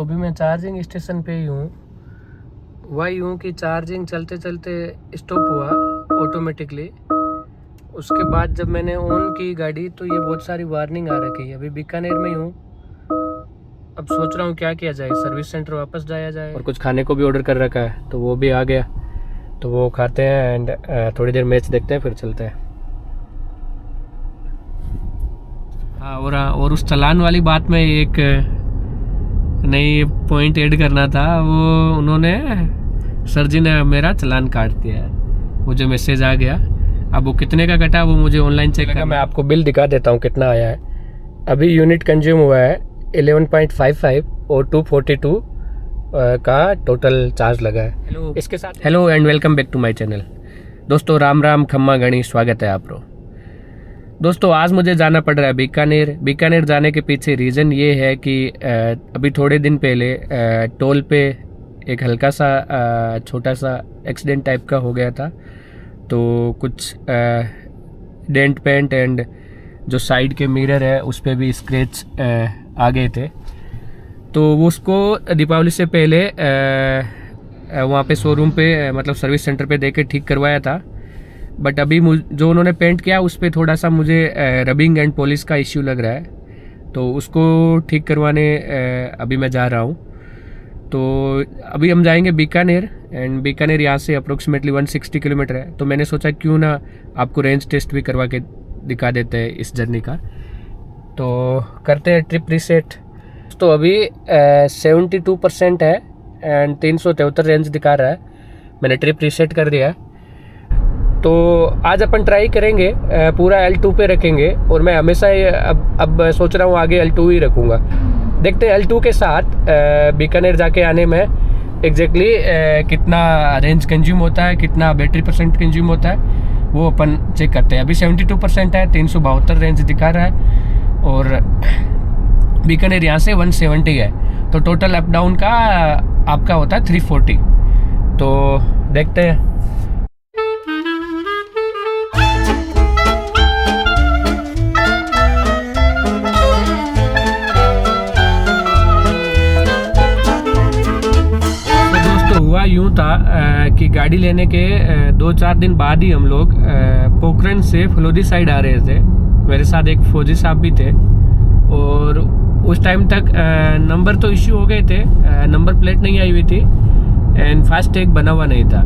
तो अभी मैं चार्जिंग स्टेशन पे ही हूँ। वही हूँ कि चार्जिंग चलते चलते स्टॉप हुआ ऑटोमेटिकली। उसके बाद जब मैंने ऑन की गाड़ी तो ये बहुत सारी वार्निंग आ रखी है। अभी बीकानेर में ही हूँ। अब सोच रहा हूँ क्या किया जाए, सर्विस सेंटर वापस जाया जाए। और कुछ खाने को भी ऑर्डर कर रखा है तो वो भी आ गया, तो वो खाते हैं एंड थोड़ी देर मैच देखते हैं फिर चलते हैं। हाँ, और उस चालान वाली बात में एक नई पॉइंट ऐड करना था। वो उन्होंने सर जी ने मेरा चालान काट दिया है, मुझे मैसेज आ गया। अब वो कितने का कटा वो मुझे ऑनलाइन चेक करना। मैं आपको बिल दिखा देता हूँ कितना आया है। अभी यूनिट कंज्यूम हुआ है 11.55 और 242 का टोटल चार्ज लगा है। हेलो इसके साथ hello and welcome back to my channel. दोस्तों राम राम खम्मा गणी, स्वागत है आपको। दोस्तों आज मुझे जाना पड़ रहा है बीकानेर जाने के पीछे रीज़न ये है कि अभी थोड़े दिन पहले टोल पे एक हल्का सा छोटा सा एक्सीडेंट टाइप का हो गया था। तो कुछ डेंट पेंट एंड जो साइड के मिरर है उस पर भी स्क्रैच आ गए थे। तो वो उसको दीपावली से पहले वहाँ पे शोरूम पे मतलब सर्विस सेंटर पे देके ठीक करवाया था। बट अभी जो उन्होंने पेंट किया उस पर थोड़ा सा मुझे रबिंग एंड पॉलिश का इश्यू लग रहा है, तो उसको ठीक करवाने अभी मैं जा रहा हूँ। तो अभी हम जाएंगे बीकानेर एंड बीकानेर यहाँ से अप्रोक्सीमेटली 160 किलोमीटर है। तो मैंने सोचा क्यों ना आपको रेंज टेस्ट भी करवा के दिखा देते हैं इस जर्नी का। तो करते हैं ट्रिप रीसेट। तो अभी 72% है एंड 373 रेंज दिखा रहा है। मैंने ट्रिप रीसेट कर दिया है। तो आज अपन ट्राई करेंगे पूरा L2 पे रखेंगे और मैं हमेशा अब सोच रहा हूँ आगे L2 ही रखूँगा। देखते हैं L2 के साथ बीकानेर जाके आने में एग्जैक्टली कितना रेंज कंज्यूम होता है, कितना बैटरी परसेंट कंज्यूम होता है, वो अपन चेक करते हैं। अभी 72% है, 372 रेंज दिखा रहा है और बीकानेर यहाँ से 170 है। तो टोटल अप डाउन का आपका होता है 340। तो देखते हैं। हुआ यूँ था कि गाड़ी लेने के 2-4 दिन बाद ही हम लोग पोखरण से फलोदी साइड आ रहे थे। मेरे साथ एक फौजी साहब भी थे और उस टाइम तक नंबर तो इश्यू हो गए थे, नंबर प्लेट नहीं आई हुई थी एंड फास्ट टैग बना हुआ नहीं था।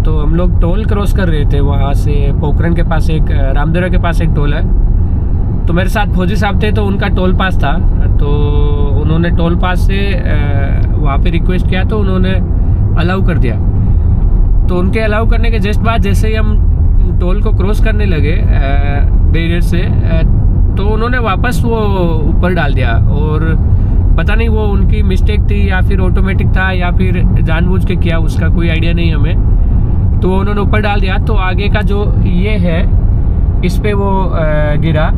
तो हम लोग टोल क्रॉस कर रहे थे वहाँ से पोखरण के पास, एक रामदेवरा के पास एक टोल है। तो मेरे साथ फौजी साहब थे तो उनका टोल पास था, तो उन्होंने टोल पास से वहाँ पे रिक्वेस्ट किया तो उन्होंने अलाउ कर दिया। तो उनके अलाउ करने के जस्ट बाद जैसे ही हम टोल को क्रॉस करने लगे बैरियर से, तो उन्होंने वापस वो ऊपर डाल दिया। और पता नहीं वो उनकी मिस्टेक थी या फिर ऑटोमेटिक था या फिर जानबूझ के किया, उसका कोई आइडिया नहीं हमें। तो उन्होंने ऊपर डाल दिया तो आगे का जो ये है इस पे वो गिरा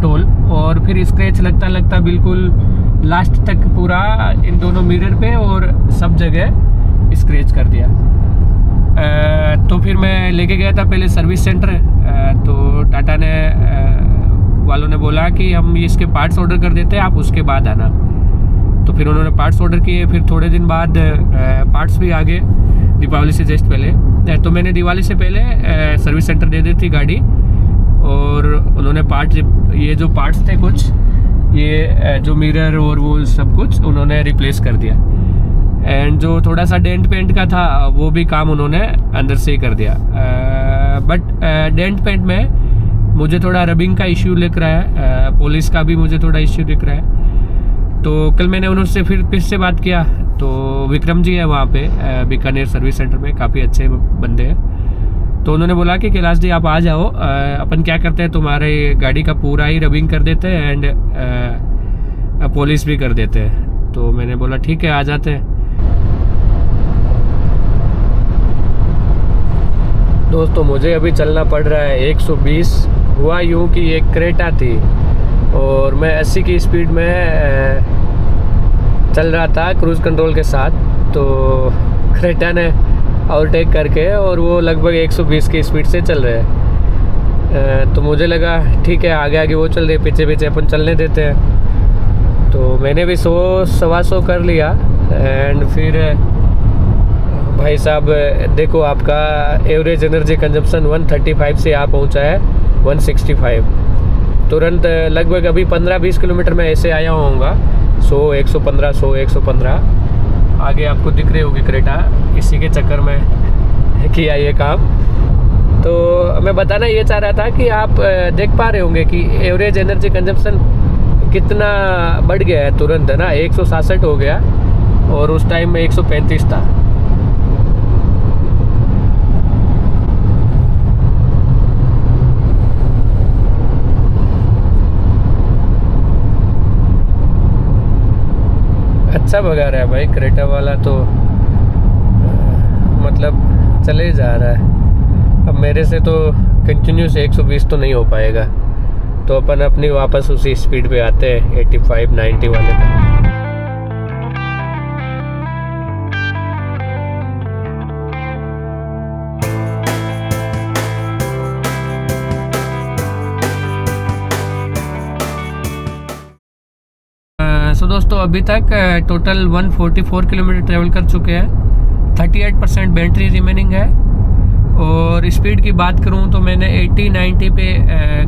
टोल और फिर स्क्रैच लगता लगता बिल्कुल लास्ट तक पूरा इन दोनों मिरर पे और सब जगह स्क्रैच कर दिया। तो फिर मैं लेके गया था पहले सर्विस सेंटर। तो टाटा ने वालों ने बोला कि हम इसके पार्ट्स ऑर्डर कर देते हैं, आप उसके बाद आना। तो फिर उन्होंने पार्ट्स ऑर्डर किए। फिर थोड़े दिन बाद पार्ट्स भी आ गए दीपावली से जस्ट पहले। तो मैंने दिवाली से पहले सर्विस सेंटर दे दी थी गाड़ी और उन्होंने ये जो पार्ट्स थे कुछ, ये जो मिरर और वो सब कुछ उन्होंने रिप्लेस कर दिया। एंड जो थोड़ा सा डेंट पेंट का था वो भी काम उन्होंने अंदर से ही कर दिया। बट डेंट पेंट में मुझे थोड़ा रबिंग का इश्यू दिख रहा है, पॉलिश का भी मुझे थोड़ा इश्यू दिख रहा है। तो कल मैंने उनसे फिर से बात किया। तो विक्रम जी है वहाँ पे बीकानेर सर्विस सेंटर में, काफ़ी अच्छे बंदे हैं। तो उन्होंने बोला कि कैलाश जी आप आ जाओ, अपन क्या करते हैं तुम्हारे गाड़ी का पूरा ही रबिंग कर देते हैं एंड पॉलिश भी कर देते हैं। तो मैंने बोला ठीक है आ जाते हैं। दोस्तों मुझे अभी चलना पड़ रहा है 120। हुआ यूँ कि एक क्रेटा थी और मैं 80 की स्पीड में चल रहा था क्रूज़ कंट्रोल के साथ। तो क्रेटा ने ओवरटेक करके और वो लगभग 120 की स्पीड से चल रहे हैं। तो मुझे लगा ठीक है आगे आगे वो चल रहे, पीछे पीछे अपन चलने देते हैं। तो मैंने भी 100-125 कर लिया। एंड फिर भाई साहब देखो, आपका एवरेज एनर्जी कंजप्शन 135 से आप पहुंचा है 165। तुरंत लगभग अभी 15-20 किलोमीटर में ऐसे आया होऊंगा, 100, 115, 100, 115। आगे आपको दिख रही होगी क्रेटा, इसी के चक्कर में किया ये काम। तो मैं बताना ये चाह रहा था कि आप देख पा रहे होंगे कि एवरेज एनर्जी कंजप्शन कितना बढ़ गया है तुरंत, है ना। 167 हो गया और उस टाइम में 135 था। अच्छा भगा रहा है भाई क्रेटा वाला, तो मतलब चले जा रहा है। अब मेरे से तो कंटिन्यूस 120 तो नहीं हो पाएगा, तो अपन अपनी वापस उसी स्पीड पे आते हैं 85-90 वाले पे। सो दोस्तों अभी तक टोटल 144 किलोमीटर ट्रेवल कर चुके हैं। 38% बैटरी रिमेनिंग है। और स्पीड की बात करूं तो मैंने 80-90 पे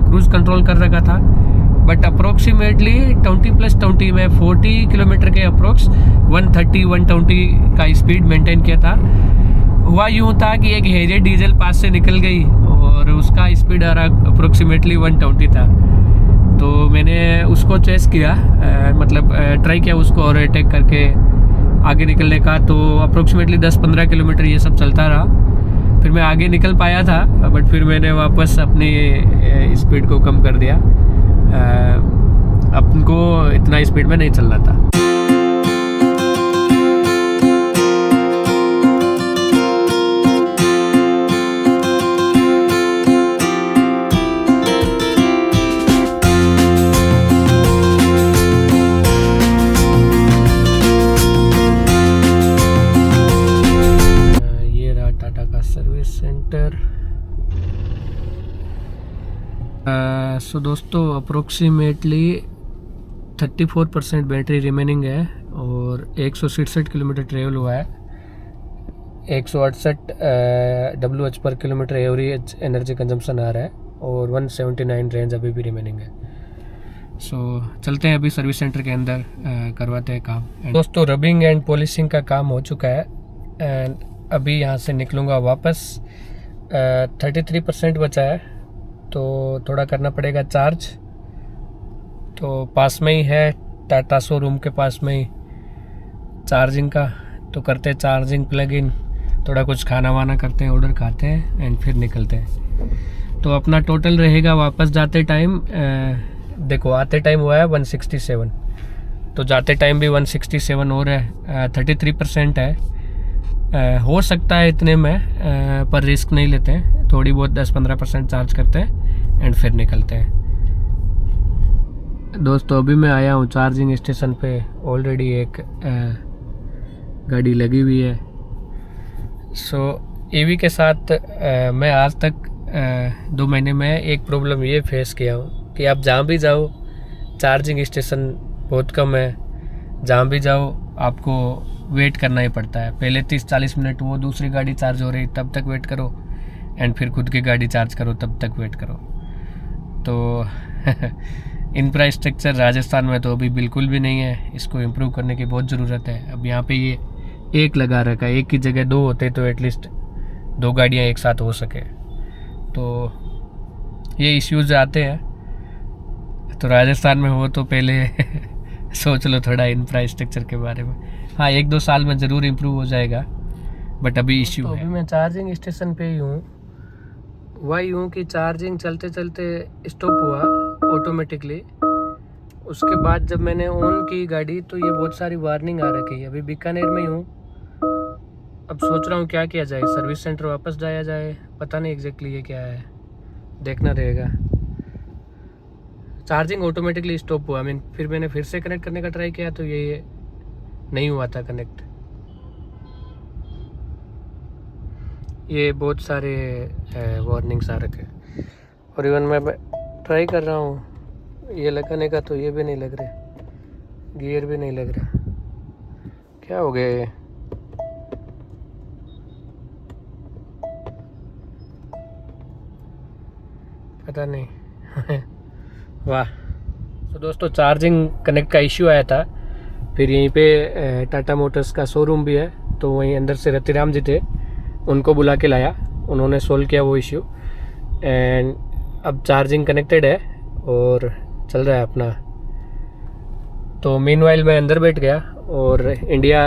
क्रूज़ कंट्रोल कर रखा था, बट अप्रोक्सीमेटली 20+20 में 40 किलोमीटर के अप्रोक्स 130-120 का स्पीड मेंटेन किया था। हुआ यूँ था कि एक हेरियर डीजल पास से निकल गई और उसका स्पीड अप्रोक्सीमेटली 120 था। तो मैंने उसको चेस किया, मतलब ट्राई किया उसको और अटैक करके आगे निकलने का। तो अप्रोक्सीमेटली 10-15 किलोमीटर ये सब चलता रहा। फिर मैं आगे निकल पाया था, बट फिर मैंने वापस अपनी स्पीड को कम कर दिया। अपन को इतना स्पीड में नहीं चलना था। सो दोस्तों अप्रोक्सीमेटली 34% बैटरी रिमेनिंग है और 167 किलोमीटर ट्रेवल हुआ है। 168 WH पर किलोमीटर एवरेज एनर्जी कंजम्पशन आ रहा है और 179 रेंज अभी भी रिमेनिंग है। सो चलते हैं अभी सर्विस सेंटर के अंदर, करवाते हैं काम। दोस्तों रबिंग एंड पॉलिशिंग का काम हो चुका है एंड अभी यहाँ से निकलूँगा वापस। 33% बचा है, तो थोड़ा करना पड़ेगा चार्ज। तो पास में ही है, टाटा शोरूम के पास में ही चार्जिंग का, तो करते हैं चार्जिंग प्लग इन, थोड़ा कुछ खाना वाना करते हैं, ऑर्डर खाते हैं एंड फिर निकलते हैं। तो अपना टोटल रहेगा वापस जाते टाइम, देखो आते टाइम हुआ है 167, तो जाते टाइम भी 167 और है। 33% है, हो सकता है इतने में, पर रिस्क नहीं लेते हैं। थोड़ी बहुत 10-15% चार्ज करते हैं एंड फिर निकलते हैं। दोस्तों अभी मैं आया हूँ चार्जिंग स्टेशन पे। ऑलरेडी एक गाड़ी लगी हुई है। सो ईवी के साथ मैं आज तक 2 महीने में एक प्रॉब्लम ये फेस किया हूँ कि आप जहाँ भी जाओ चार्जिंग स्टेशन बहुत कम है। जहाँ भी जाओ आपको वेट करना ही पड़ता है। पहले 30-40 मिनट वो दूसरी गाड़ी चार्ज हो रही तब तक वेट करो एंड फिर खुद की गाड़ी चार्ज करो तब तक वेट करो। तो इंफ्रास्ट्रक्चर राजस्थान में तो अभी बिल्कुल भी नहीं है, इसको इम्प्रूव करने की बहुत ज़रूरत है। अब यहाँ पे ये एक लगा रखा है, एक की जगह 2 होते तो एटलीस्ट 2 गाड़ियाँ एक साथ हो सके। तो ये इश्यूज आते हैं। तो राजस्थान में हो तो पहले सोच लो थोड़ा इंफ्रास्ट्रक्चर के बारे में। हाँ 1-2 साल में ज़रूर इम्प्रूव हो जाएगा, बट अभी इश्यू है। अभी मैं चार्जिंग स्टेशन पे ही हूँ। वही हूँ कि चार्जिंग चलते चलते स्टॉप हुआ ऑटोमेटिकली। उसके बाद जब मैंने ऑन की गाड़ी तो ये बहुत सारी वार्निंग आ रखी है। अभी बीकानेर में ही हूँ। अब सोच रहा हूँ क्या किया जाए, सर्विस सेंटर वापस जाया जाए, पता नहीं एग्जैक्टली ये क्या है, देखना रहेगा। चार्जिंग ऑटोमेटिकली स्टॉप हुआ। फिर मैंने फिर से कनेक्ट करने का ट्राई किया तो ये नहीं हुआ था कनेक्ट। ये बहुत सारे वार्निंग्स आ रखे और इवन मैं ट्राई कर रहा हूँ ये लगाने का तो ये भी नहीं लग रहे। गियर भी नहीं लग रहा, क्या हो गया ये? पता नहीं। वाह। तो दोस्तों चार्जिंग कनेक्ट का इश्यू आया था, फिर यहीं पे टाटा मोटर्स का शोरूम भी है, तो वहीं अंदर से रतिराम जी थे, उनको बुला के लाया, उन्होंने सोल्व किया वो इश्यू एंड अब चार्जिंग कनेक्टेड है और चल रहा है अपना। तो मीनवाइल मैं अंदर बैठ गया और इंडिया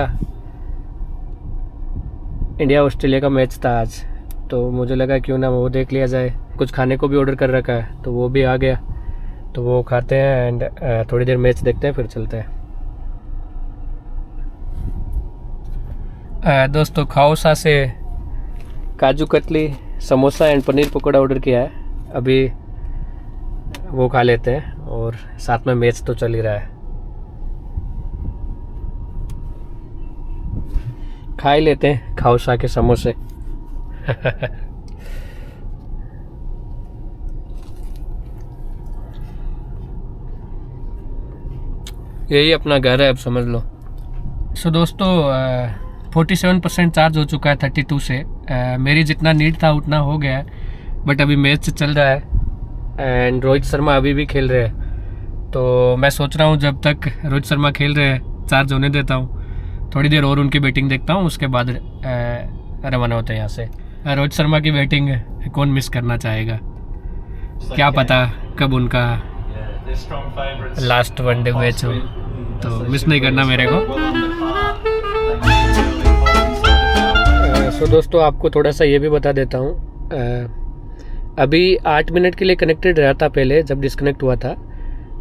ऑस्ट्रेलिया का मैच था आज, तो मुझे लगा क्यों ना वो देख लिया जाए। कुछ खाने को भी ऑर्डर कर रखा है तो वो भी आ गया, तो वो खाते हैं एंड थोड़ी देर मैच देखते हैं फिर चलते हैं। दोस्तों खाओसा से काजू कतली, समोसा एंड पनीर पकौड़ा ऑर्डर किया है, अभी वो खा लेते हैं और साथ में मैच तो चल ही रहा है, खा ही लेते हैं खाओसा के समोसे। यही अपना घर है, अब समझ लो। सो दोस्तों 47% चार्ज हो चुका है 32 से। मेरी जितना नीड था उतना हो गया है, बट अभी मैच चल रहा है एंड रोहित शर्मा अभी भी खेल रहे हैं, तो मैं सोच रहा हूँ जब तक रोहित शर्मा खेल रहे हैं चार्ज होने देता हूँ, थोड़ी देर और उनकी बैटिंग देखता हूँ, उसके बाद रवाना होते हैं यहाँ से। रोहित शर्मा की बैटिंग कौन मिस करना चाहेगा, क्या पता कब उनका लास्ट वनडे मैच हो, तो मिस नहीं करना मेरे को। सो दोस्तों आपको थोड़ा सा ये भी बता देता हूँ, अभी 8 मिनट के लिए कनेक्टेड रहा था, पहले जब डिस्कनेक्ट हुआ था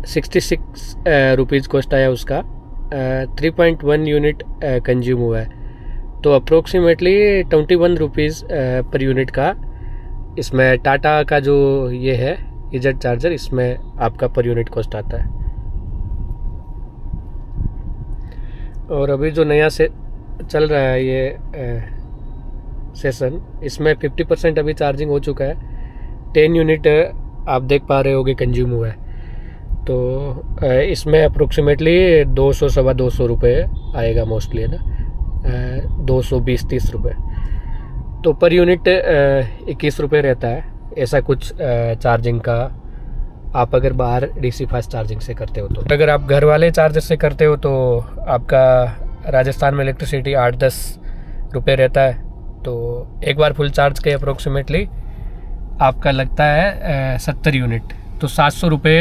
66 रुपीज़ कॉस्ट आया उसका, 3.1 यूनिट कंज्यूम हुआ है, तो अप्रोक्सीमेटली 21 रुपीज़ पर यूनिट का इसमें टाटा का जो ये है इजेट चार्जर, इसमें आपका पर यूनिट कॉस्ट आता है। और अभी जो नया से चल रहा है ये सेशन, इसमें 50% अभी चार्जिंग हो चुका है, 10 यूनिट आप देख पा रहे होगे कंज्यूम हुआ है, तो इसमें अप्रोक्सीमेटली 200 सवा 200 रुपये आएगा मोस्टली, है ना, 220-30 रुपये, तो पर यूनिट 21 रुपये रहता है, ऐसा कुछ चार्जिंग का। आप अगर बाहर डीसी फास्ट चार्जिंग से करते हो तो, अगर आप घर वाले चार्जर से करते हो तो आपका राजस्थान में इलेक्ट्रिसिटी 8-10 रुपये रहता है, तो एक बार फुल चार्ज के अप्रोक्सीमेटली आपका लगता है 70 यूनिट, तो 700 रुपये,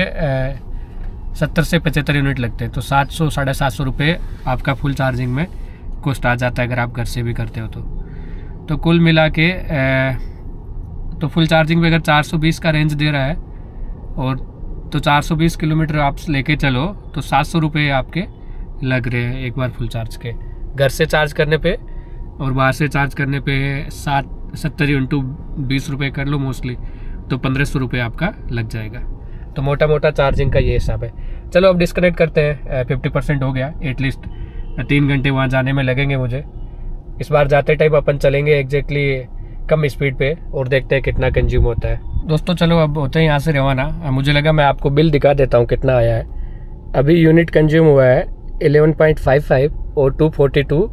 70 से 75 यूनिट लगते हैं, तो 700-750 रुपये आपका फुल चार्जिंग में कॉस्ट आ जाता है अगर आप घर से भी करते हो तो कुल मिला के तो फुल चार्जिंग पे अगर 420 का रेंज दे रहा है और तो 420 किलोमीटर आप लेके चलो तो 700 रुपये आपके लग रहे हैं एक बार फुल चार्ज के, घर से चार्ज करने पे और बाहर से चार्ज करने पे 70 × 20 रुपये कर लो मोस्टली, तो 1500 रुपये आपका लग जाएगा। तो मोटा मोटा चार्जिंग का ये हिसाब है। चलो अब डिस्कनेक्ट करते हैं, 50% हो गया, एटलीस्ट 3 घंटे वहाँ जाने में लगेंगे मुझे। इस बार जाते टाइम अपन चलेंगे एग्जैक्टली कम स्पीड पे और देखते हैं कितना कंज्यूम होता है। दोस्तों चलो अब होते हैं यहाँ से रवाना। मुझे लगा मैं आपको बिल दिखा देता हूँ कितना आया है। अभी यूनिट कंज्यूम हुआ है 11.55 और 242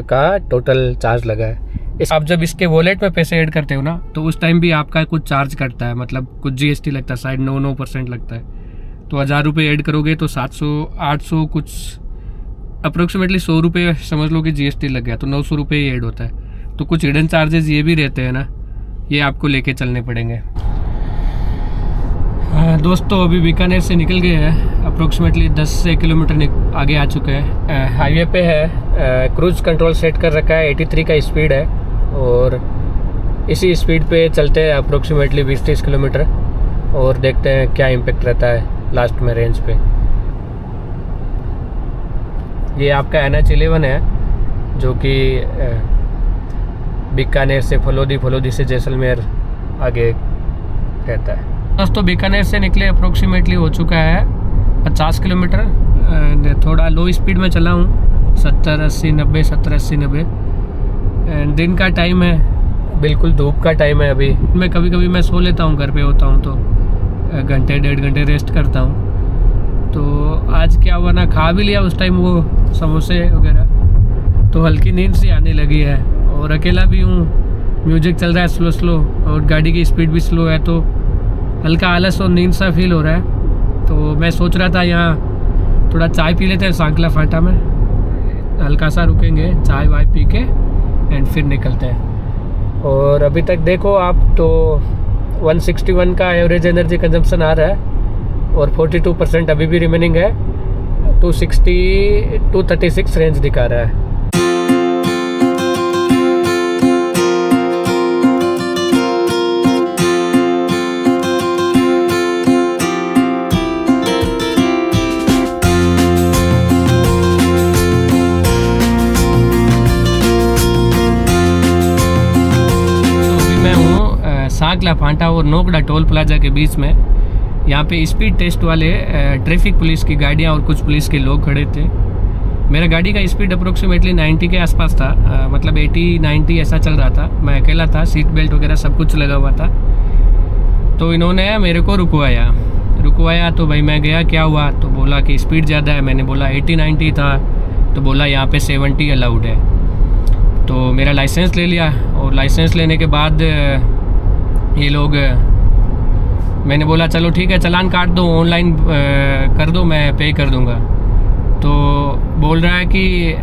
का टोटल चार्ज लगा है। आप जब इसके वॉलेट में पैसे ऐड करते हो ना तो उस टाइम भी आपका कुछ चार्ज कटता है, मतलब कुछ GST लगता है, शायद 9% लगता है। तो 1000 रुपये ऐड करोगे तो 700-800 कुछ अप्रोक्सीमेटली 100 रुपये समझ लो कि GST लग गया, तो 900 रुपये ही ऐड होता है। तो कुछ हिडन चार्जेस ये भी रहते हैं ना, ये आपको लेके चलने पड़ेंगे। दोस्तों अभी बीकानेर से निकल गए हैं, अप्रोक्सीमेटली 10 किलोमीटर आगे आ चुके हैं। हाईवे पे है, क्रूज कंट्रोल सेट कर रखा है, 83 का स्पीड है और इसी स्पीड पे चलते हैं अप्रोक्सीमेटली 20-30 किलोमीटर और देखते हैं क्या इम्पेक्ट रहता है लास्ट में रेंज पे। ये आपका NH11 है जो कि बीकानेर से फलोदी से जैसलमेर आगे रहता है। दोस्तों बीकानेर से निकले अप्रोक्सीमेटली हो चुका है 50 किलोमीटर। थोड़ा लो स्पीड में चला हूँ, 70-80-90 एंड दिन का टाइम है, बिल्कुल धूप का टाइम है। अभी मैं कभी मैं सो लेता हूँ, घर पे होता हूँ तो घंटे 1.5 घंटे रेस्ट करता हूँ, तो आज क्या हुआ ना, खा भी लिया उस टाइम वो समोसे वगैरह, तो हल्की नींद सी आने लगी है और अकेला भी हूँ, म्यूजिक चल रहा है स्लो स्लो और गाड़ी की स्पीड भी स्लो है, तो हल्का आलस और नींद सा फील हो रहा है। तो मैं सोच रहा था यहाँ थोड़ा चाय पी लेते हैं सांकला फाटा में, हल्का सा रुकेंगे, चाय वाय पी के एंड फिर निकलते हैं। और अभी तक देखो आप तो 161 का एवरेज एनर्जी कंजम्पशन आ रहा है और 42% अभी भी रिमेनिंग है, 236 रेंज दिखा रहा है। सांकला फाटा और नोकड़ा टोल प्लाजा के बीच में, यहाँ पे स्पीड टेस्ट वाले ट्रैफिक पुलिस की गाड़ियाँ और कुछ पुलिस के लोग खड़े थे। मेरा गाड़ी का स्पीड अप्रोक्सीमेटली 90 के आसपास था, मतलब 80-90 ऐसा चल रहा था। मैं अकेला था, सीट बेल्ट वगैरह सब कुछ लगा हुआ था। तो इन्होंने मेरे को रुकवाया तो भाई मैं गया, क्या हुआ, तो बोला कि स्पीड ज़्यादा है। मैंने बोला 80-90 था, तो बोला यहाँ पे 70 अलाउड है। तो मेरा लाइसेंस ले लिया और लाइसेंस लेने के बाद ये लोग, मैंने बोला चलो ठीक है चालान काट दो, ऑनलाइन कर दो, मैं पे कर दूंगा। तो बोल रहा है कि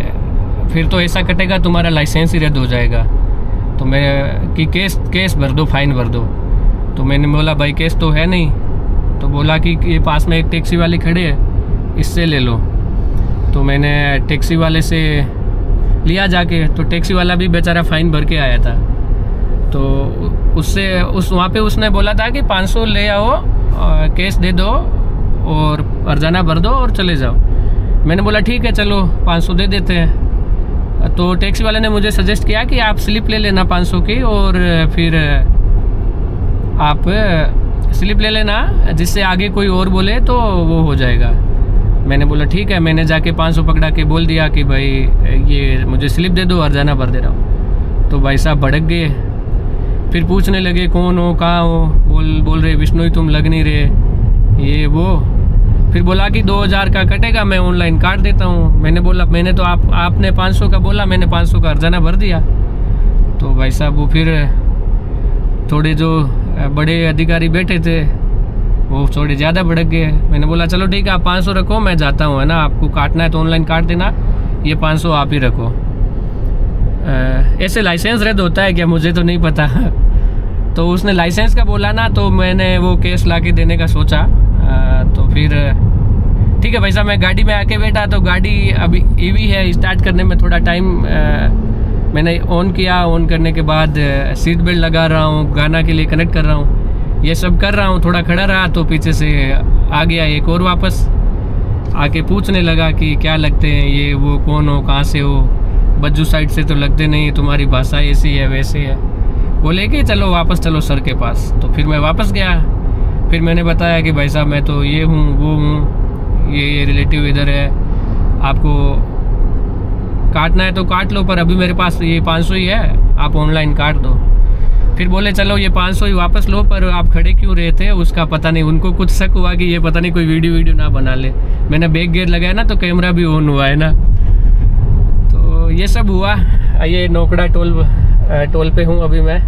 फिर तो ऐसा कटेगा तुम्हारा लाइसेंस ही रद्द हो जाएगा। तो मैं कि केस भर दो, फाइन भर दो। तो मैंने बोला भाई केस तो है नहीं। तो बोला कि ये पास में एक टैक्सी वाले खड़े हैं, इससे ले लो। तो मैंने टैक्सी वाले से लिया जाके, तो टैक्सी वाला भी बेचारा फ़ाइन भर के आया था। तो वहाँ पे उसने बोला था कि 500 ले आओ, केस दे दो और अर्जाना भर दो और चले जाओ। मैंने बोला ठीक है चलो 500 दे देते हैं। तो टैक्सी वाले ने मुझे सजेस्ट किया कि आप स्लिप ले लेना 500 की और फिर आप स्लिप ले लेना, जिससे आगे कोई और बोले तो वो हो जाएगा। मैंने बोला ठीक है। मैंने जाके 500 पकड़ा के बोल दिया कि भाई ये मुझे स्लिप दे दो, अर्जाना भर दे रहा हूँ। तो भाई साहब भड़क गए, फिर पूछने लगे कौन हो, कहाँ हो, बोल रहे विष्णु ही तुम लग नहीं रहे, ये वो। फिर बोला कि 2000 का कटेगा, मैं ऑनलाइन काट देता हूँ। मैंने बोला मैंने तो आपने 500 का बोला, मैंने 500 का अर्जाना भर दिया। तो भाई साहब वो फिर थोड़े जो बड़े अधिकारी बैठे थे वो थोड़े ज़्यादा भड़क गए। मैंने बोला चलो ठीक है आप 500 रखो, मैं जाता हूँ, है ना, आपको काटना है तो ऑनलाइन काट देना, ये 500 आप ही रखो। ऐसे लाइसेंस रद्द होता है क्या, मुझे तो नहीं पता। तो उसने लाइसेंस का बोला ना, तो मैंने वो केस ला के देने का सोचा। तो फिर ठीक है भाई साहब, मैं गाड़ी में आके बैठा, तो गाड़ी अभी ईवी है, स्टार्ट करने में थोड़ा टाइम, मैंने ऑन किया। ऑन करने के बाद सीट बेल्ट लगा रहा हूँ, गाना के लिए कनेक्ट कर रहा हूँ, ये सब कर रहा हूँ। थोड़ा खड़ा रहा तो पीछे से आ गया एक और, वापस आके पूछने लगा कि क्या लगते हैं ये वो, कौन हो, कहाँ से हो, बज्जू साइड से तो लगते नहीं, तुम्हारी भाषा ऐसी है वैसे है। बोले कि चलो वापस चलो सर के पास। तो फिर मैं वापस गया। फिर मैंने बताया कि भाई साहब मैं तो ये हूँ वो हूँ, ये रिलेटिव इधर है, आपको काटना है तो काट लो, पर अभी मेरे पास ये 500 ही है, आप ऑनलाइन काट दो। फिर बोले चलो ये 500 ही वापस लो, पर आप खड़े क्यों रहे थे उसका पता नहीं। उनको कुछ शक हुआ कि ये पता नहीं कोई वीडियो ना बना ले। मैंने बैक गियर लगाया ना, तो कैमरा भी ऑन हुआ है ना। तो ये सब हुआ। ये नोकड़ा टोल पे हूँ अभी मैं।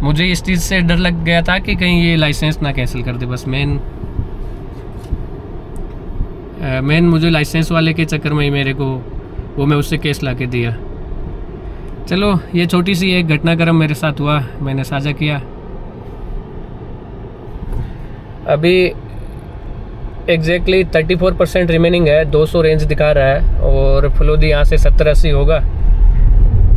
मुझे इस चीज़ से डर लग गया था कि कहीं ये लाइसेंस ना कैंसिल कर दे। बस मेन मुझे लाइसेंस वाले के चक्कर में ही मेरे को वो मैं उससे केस ला के दिया। चलो ये छोटी सी एक घटनाक्रम मेरे साथ हुआ, मैंने साझा किया। अभी एग्जैक्टली 34% रिमेनिंग है, 200 रेंज दिखा रहा है और फलोदी यहाँ से 70-80 होगा।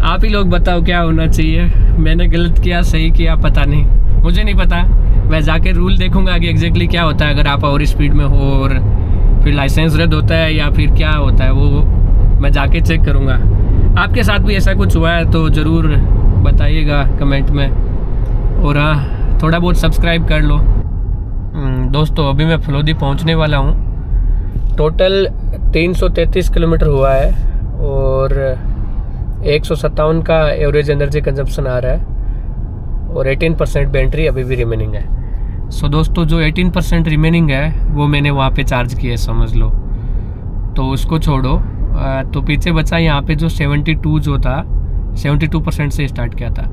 आप ही लोग बताओ क्या होना चाहिए, मैंने गलत किया सही किया पता नहीं, मुझे नहीं पता। मैं जाके रूल देखूंगा कि एग्जैक्टली क्या होता है अगर आप और स्पीड में हो और फिर लाइसेंस रद्द होता है या फिर क्या होता है, वो मैं जाके चेक करूंगा। आपके साथ भी ऐसा कुछ हुआ है तो ज़रूर बताइएगा कमेंट में। और हाँ, थोड़ा बहुत सब्सक्राइब कर लो। दोस्तों अभी मैं फलोदी पहुंचने वाला हूं। टोटल 333 किलोमीटर हुआ है और 157 का एवरेज एनर्जी कंजप्शन आ रहा है और 18% बैटरी अभी भी रिमेनिंग है। सो दोस्तों जो 18% रिमेनिंग है वो मैंने वहाँ पे चार्ज किया है, समझ लो। तो उसको छोड़ो, तो पीछे बचा यहाँ पे जो 72 जो था, 72% से स्टार्ट किया था।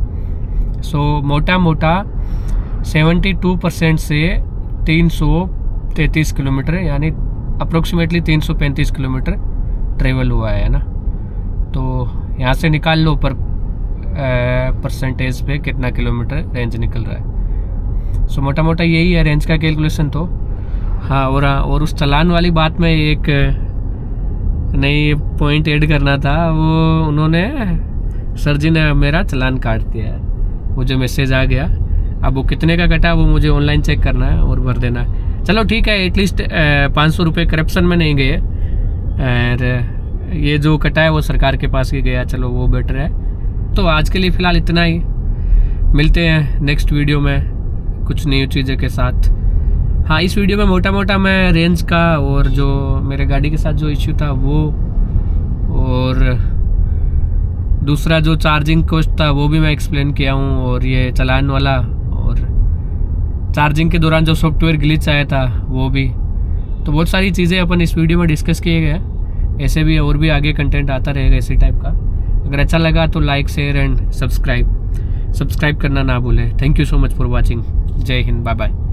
सो मोटा मोटा 72% से 333 किलोमीटर, यानी अप्रोक्सीमेटली 335 किलोमीटर ट्रेवल हुआ है ना। तो यहाँ से निकाल लो पर परसेंटेज पे कितना किलोमीटर रेंज निकल रहा है। सो मोटा मोटा यही है रेंज का कैलकुलेशन। तो हाँ, और उस चालान वाली बात में एक नई पॉइंट ऐड करना था। वो उन्होंने, सर जी ने मेरा चालान काट दिया है, मुझे मैसेज आ गया। अब वो कितने का कटा वो मुझे ऑनलाइन चेक करना है और भर देना है। चलो ठीक है, एटलीस्ट 500 रुपये करप्शन में नहीं गए, और ये जो कटा है वो सरकार के पास ही गया, चलो वो बेटर है। तो आज के लिए फ़िलहाल इतना ही, मिलते हैं नेक्स्ट वीडियो में कुछ नई चीज़ों के साथ। हाँ, इस वीडियो में मोटा मोटा मैं रेंज का और जो मेरे गाड़ी के साथ जो इश्यू था वो, और दूसरा जो चार्जिंग कॉस्ट था वो भी मैं एक्सप्लेन किया हूँ, और ये चालान वाला, और चार्जिंग के दौरान जो सॉफ्टवेयर ग्लिच आया था वो भी। तो बहुत सारी चीज़ें अपन इस वीडियो में डिस्कस किए गए। ऐसे भी और भी आगे कंटेंट आता रहेगा इसी टाइप का। अगर अच्छा लगा तो लाइक, शेयर एंड सब्सक्राइब करना ना भूलें। Thank you so much for watching. जय हिंद, बाय बाय।